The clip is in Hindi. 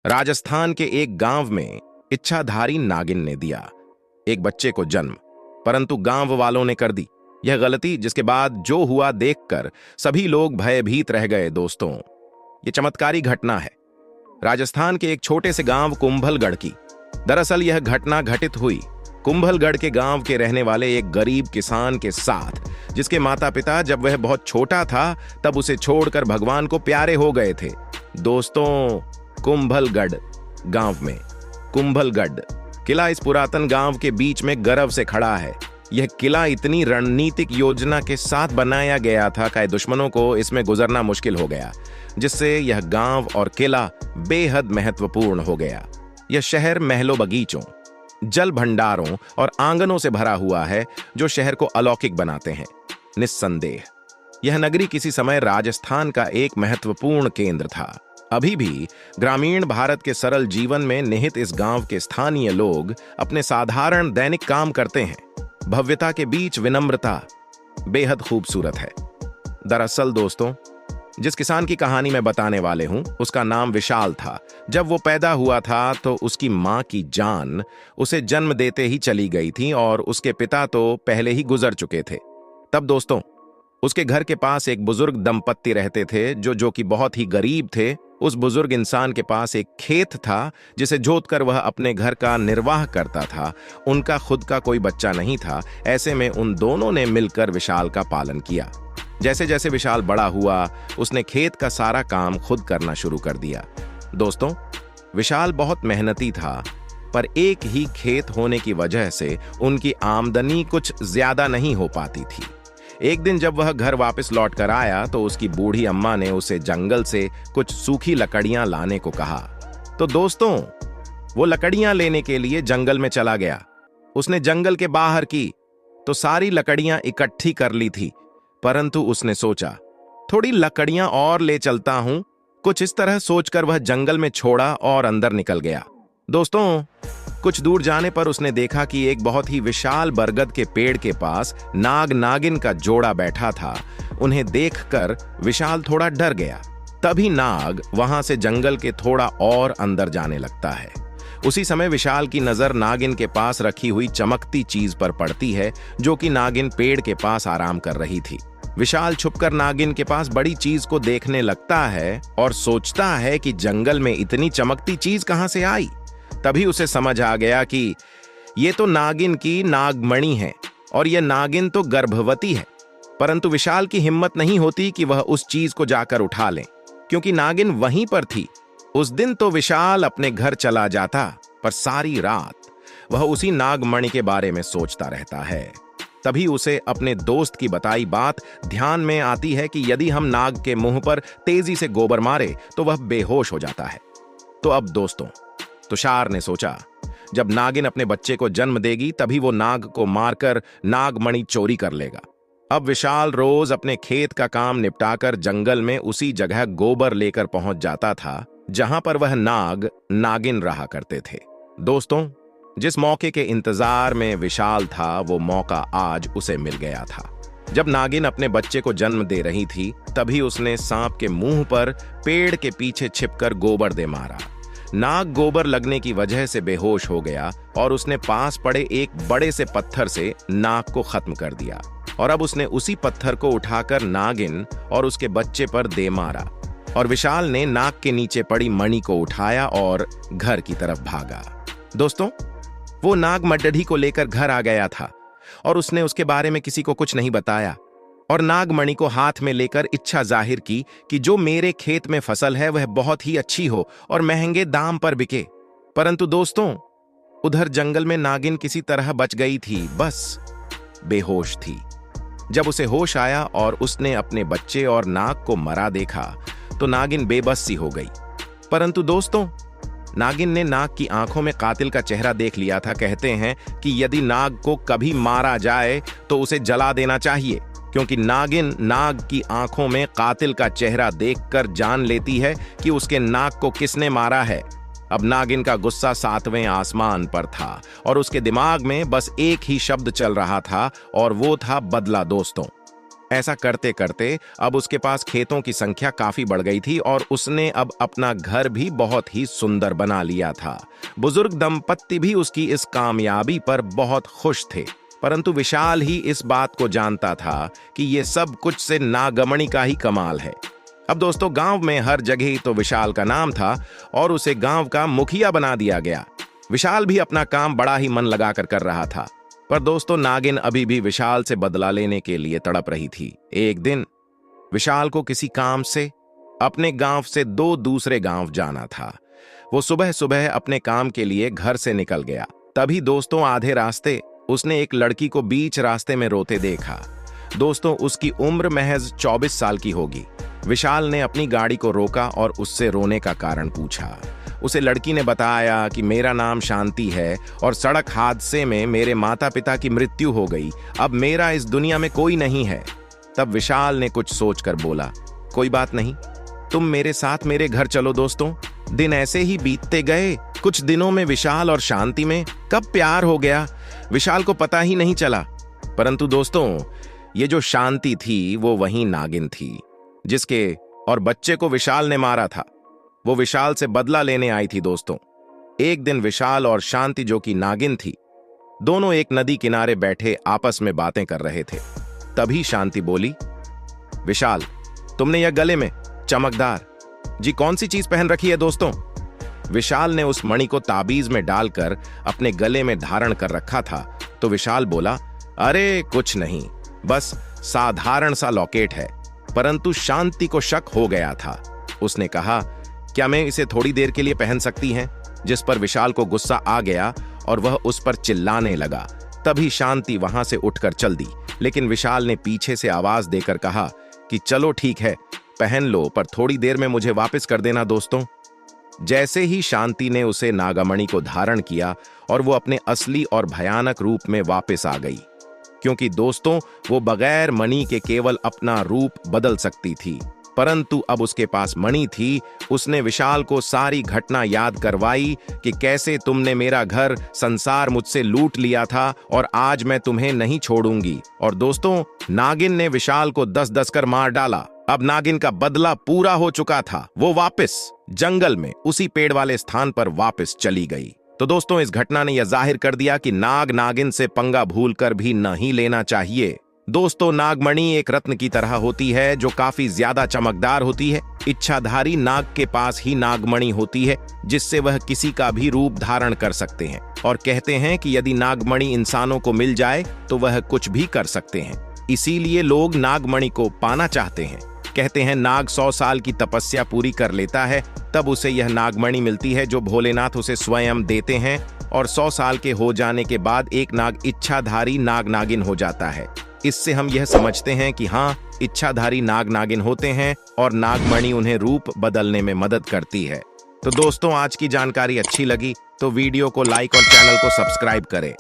राजस्थान के एक गांव में इच्छाधारी नागिन ने दिया एक बच्चे को जन्म, परंतु गांव वालों ने कर दी यह गलती, जिसके बाद जो हुआ देखकर सभी लोग भयभीत रह गए। दोस्तों, ये चमत्कारी घटना है राजस्थान के एक छोटे से गांव कुंभलगढ़ की। दरअसल यह घटना घटित हुई कुंभलगढ़ के गांव के रहने वाले एक गरीब किसान के साथ, जिसके माता पिता जब वह बहुत छोटा था तब उसे छोड़कर भगवान को प्यारे हो गए थे। दोस्तों, कुंभलगढ़ गांव में कुंभलगढ़ किला इस पुरातन गांव के बीच में गर्व से खड़ा है। यह किला इतनी रणनीतिक योजना के साथ बनाया गया था कि दुश्मनों को इसमें गुजरना मुश्किल हो गया, जिससे यह गांव और किला बेहद महत्वपूर्ण हो गया। यह शहर महलों, बगीचों, जल भंडारों और आंगनों से भरा हुआ है, जो शहर को अलौकिक बनाते हैं। निस्संदेह यह नगरी किसी समय राजस्थान का एक महत्वपूर्ण केंद्र था। अभी भी ग्रामीण भारत के सरल जीवन में निहित इस गांव के स्थानीय लोग अपने साधारण दैनिक काम करते हैं। भव्यता के बीच विनम्रता बेहद खूबसूरत है। दरअसल दोस्तों, जिस किसान की कहानी मैं बताने वाले हूं, उसका नाम विशाल था। जब वो पैदा हुआ था तो उसकी मां की जान उसे जन्म देते ही चली गई थी और उसके पिता तो पहले ही गुजर चुके थे। तब दोस्तों, उसके घर के पास एक बुजुर्ग दंपत्ति रहते थे जो कि बहुत ही गरीब थे। उस बुजुर्ग इंसान के पास एक खेत था, जिसे जोतकर वह अपने घर का निर्वाह करता था। उनका खुद का कोई बच्चा नहीं था। ऐसे में उन दोनों ने मिलकर विशाल का पालन किया। जैसे जैसे विशाल बड़ा हुआ, उसने खेत का सारा काम खुद करना शुरू कर दिया। दोस्तों, विशाल बहुत मेहनती था, पर एक ही खेत होने की वजह से उनकी आमदनी कुछ ज्यादा नहीं हो पाती थी। एक दिन जब वह घर वापस लौट कर आया तो उसकी बूढ़ी अम्मा ने उसे जंगल से कुछ सूखी लकड़ियां लाने को कहा। तो दोस्तों, वो लकड़ियां लेने के लिए जंगल में चला गया। उसने जंगल के बाहर की तो सारी लकड़ियां इकट्ठी कर ली थी, परंतु उसने सोचा थोड़ी लकड़ियां और ले चलता हूं। कुछ इस तरह सोचकर वह जंगल में छोड़ा और अंदर निकल गया। दोस्तों, कुछ दूर जाने पर उसने देखा कि एक बहुत ही विशाल बरगद के पेड़ के पास नाग नागिन का जोड़ा बैठा था। उन्हें देखकर विशाल थोड़ा डर गया। तभी नाग वहां से जंगल के थोड़ा और अंदर जाने लगता है। उसी समय विशाल की नजर नागिन के पास रखी हुई चमकती चीज पर पड़ती है, जो कि नागिन पेड़ के पास आराम कर रही थी। विशाल छुपकर नागिन के पास बड़ी चीज को देखने लगता है और सोचता है कि जंगल में इतनी चमकती चीज कहां से आई। तभी उसे समझ आ गया कि ये तो नागिन की नागमणि है और यह नागिन तो गर्भवती है। परंतु विशाल की हिम्मत नहीं होती कि वह उस चीज को जाकर उठा ले, क्योंकि नागिन वहीं पर थी। उस दिन तो विशाल अपने घर चला जाता, पर सारी रात वह उसी नागमणि के बारे में सोचता रहता है। तभी उसे अपने दोस्त की बताई बात ध्यान में आती है कि यदि हम नाग के मुंह पर तेजी से गोबर मारे तो वह बेहोश हो जाता है। तो अब दोस्तों, तुषार ने सोचा जब नागिन अपने बच्चे को जन्म देगी तभी वो नाग को मारकर नागमणि चोरी कर लेगा। अब विशाल रोज अपने खेत का काम निपटाकर जंगल में उसी जगह गोबर लेकर पहुंच जाता था जहां पर वह नाग नागिन रहा करते थे। दोस्तों, जिस मौके के इंतजार में विशाल था, वो मौका आज उसे मिल गया था। जब नागिन अपने बच्चे को जन्म दे रही थी, तभी उसने सांप के मुंह पर पेड़ के पीछे छिपकर गोबर दे मारा। नाग गोबर लगने की वजह से बेहोश हो गया और उसने पास पड़े एक बड़े से पत्थर से नाग को खत्म कर दिया। और अब उसने उसी पत्थर को उठाकर नागिन और उसके बच्चे पर दे मारा। और विशाल ने नाग के नीचे पड़ी मणि को उठाया और घर की तरफ भागा। दोस्तों, वो नाग मड्डढ़ी को लेकर घर आ गया था और उसने उसके बारे में किसी को कुछ नहीं बताया और नागमणि को हाथ में लेकर इच्छा जाहिर की कि जो मेरे खेत में फसल है वह बहुत ही अच्छी हो और महंगे दाम पर बिके। परंतु दोस्तों, उधर जंगल में नागिन किसी तरह बच गई थी, बस बेहोश थी। जब उसे होश आया और उसने अपने बच्चे और नाग को मरा देखा तो नागिन बेबस सी हो गई। परंतु दोस्तों, नागिन ने नाग की आंखों में कातिल का चेहरा देख लिया था। कहते हैं कि यदि नाग को कभी मारा जाए तो उसे जला देना चाहिए, क्योंकि नागिन नाग की आंखों में कातिल का चेहरा देखकर जान लेती है कि उसके नाग को किसने मारा है। अब नागिन का गुस्सा 7वें आसमान पर था और उसके दिमाग में बस एक ही शब्द चल रहा था और वो था बदला। दोस्तों, ऐसा करते करते अब उसके पास खेतों की संख्या काफी बढ़ गई थी और उसने अब अपना घर भी बहुत ही सुंदर बना लिया था। बुजुर्ग दंपत्ति भी उसकी इस कामयाबी पर बहुत खुश थे, परंतु विशाल ही इस बात को जानता था कि ये सब कुछ से नागमणि का ही कमाल है। अब दोस्तों, गांव में हर जगह तो विशाल का नाम था और उसे गांव का मुखिया बना दिया गया। विशाल भी अपना काम बड़ा ही मन लगाकर कर रहा था, पर दोस्तों नागिन अभी भी विशाल से बदला लेने के लिए तड़प रही थी। एक दिन विशाल को किसी काम से अपने गांव से 2 दूसरे गांव जाना था। वो सुबह सुबह अपने काम के लिए घर से निकल गया। तभी दोस्तों आधे रास्ते उसने एक लड़की को बीच रास्ते में रोते देखा। दोस्तों उसकी उम्र महज 24 साल की होगी। विशाल ने अपनी गाड़ी को रोका और उससे रोने का कारण पूछा। उसे लड़की ने बताया कि मेरा नाम शांति है और सड़क हादसे में मेरे माता पिता की मृत्यु हो गई। अब मेरा इस दुनिया में कोई नहीं है। तब विशाल ने कुछ सोचकर बोला, कोई बात नहीं, तुम मेरे साथ मेरे घर चलो। दोस्तों दिन ऐसे ही बीतते गए। कुछ दिनों में विशाल और शांति में कब प्यार हो गया, विशाल को पता ही नहीं चला। परंतु दोस्तों ये जो शांति थी वो वही नागिन थी जिसके और बच्चे को विशाल ने मारा था। वो विशाल से बदला लेने आई थी। दोस्तों एक दिन विशाल और शांति जो कि नागिन थी, दोनों एक नदी किनारे बैठे आपस में बातें कर रहे थे। तभी शांति बोली, विशाल तुमने यह गले में चमकदार जी कौन सी चीज पहन रखी है? दोस्तों विशाल ने उस मणि को ताबीज में डालकर अपने गले में धारण कर रखा था। तो विशाल बोला, अरे कुछ नहीं, बस साधारण सा लॉकेट है। परंतु शांति को शक हो गया था। उसने कहा, क्या मैं इसे थोड़ी देर के लिए पहन सकती हैं? जिस पर विशाल को गुस्सा आ गया और वह उस पर चिल्लाने लगा। तभी शांति वहां से उठकर चल दी, लेकिन विशाल ने पीछे से आवाज देकर कहा कि चलो ठीक है, पहन लो, पर थोड़ी देर में मुझे वापस कर देना। दोस्तों जैसे ही शांति ने उसे नागमणि को धारण किया और वो अपने असली और भयानक रूप में वापस आ गई, क्योंकि दोस्तों वो बगैर मणि के केवल अपना रूप बदल सकती थी। परंतु अब उसके पास मणि थी। उसने विशाल को सारी घटना याद करवाई कि कैसे तुमने मेरा घर संसार मुझसे लूट लिया था और आज मैं तुम्हें नहीं छोड़ूंगी। और दोस्तों नागिन ने विशाल को 10-10 कर मार डाला। अब नागिन का बदला पूरा हो चुका था। वो वापस जंगल में उसी पेड़ वाले स्थान पर वापस चली गई। तो दोस्तों इस घटना ने यह जाहिर कर दिया कि नाग नागिन से पंगा भूलकर भी नहीं लेना चाहिए। दोस्तों नागमणि एक रत्न की तरह होती है जो काफी ज्यादा चमकदार होती है। इच्छाधारी नाग के पास ही नागमणि होती है जिससे वह किसी का भी रूप धारण कर सकते हैं, और कहते हैं कि यदि नागमणि इंसानों को मिल जाए तो वह कुछ भी कर सकते हैं। इसीलिए लोग नागमणि को पाना चाहते हैं। कहते हैं नाग 100 साल की तपस्या पूरी कर लेता है तब उसे यह नागमणि मिलती है जो भोलेनाथ उसे स्वयं देते हैं, और 100 साल के हो जाने के बाद एक नाग इच्छाधारी नाग नागिन हो जाता है। इससे हम यह समझते हैं कि हाँ, इच्छाधारी नाग नागिन होते हैं और नागमणि उन्हें रूप बदलने में मदद करती है। तो दोस्तों आज की जानकारी अच्छी लगी तो वीडियो को लाइक और चैनल को सब्सक्राइब करें।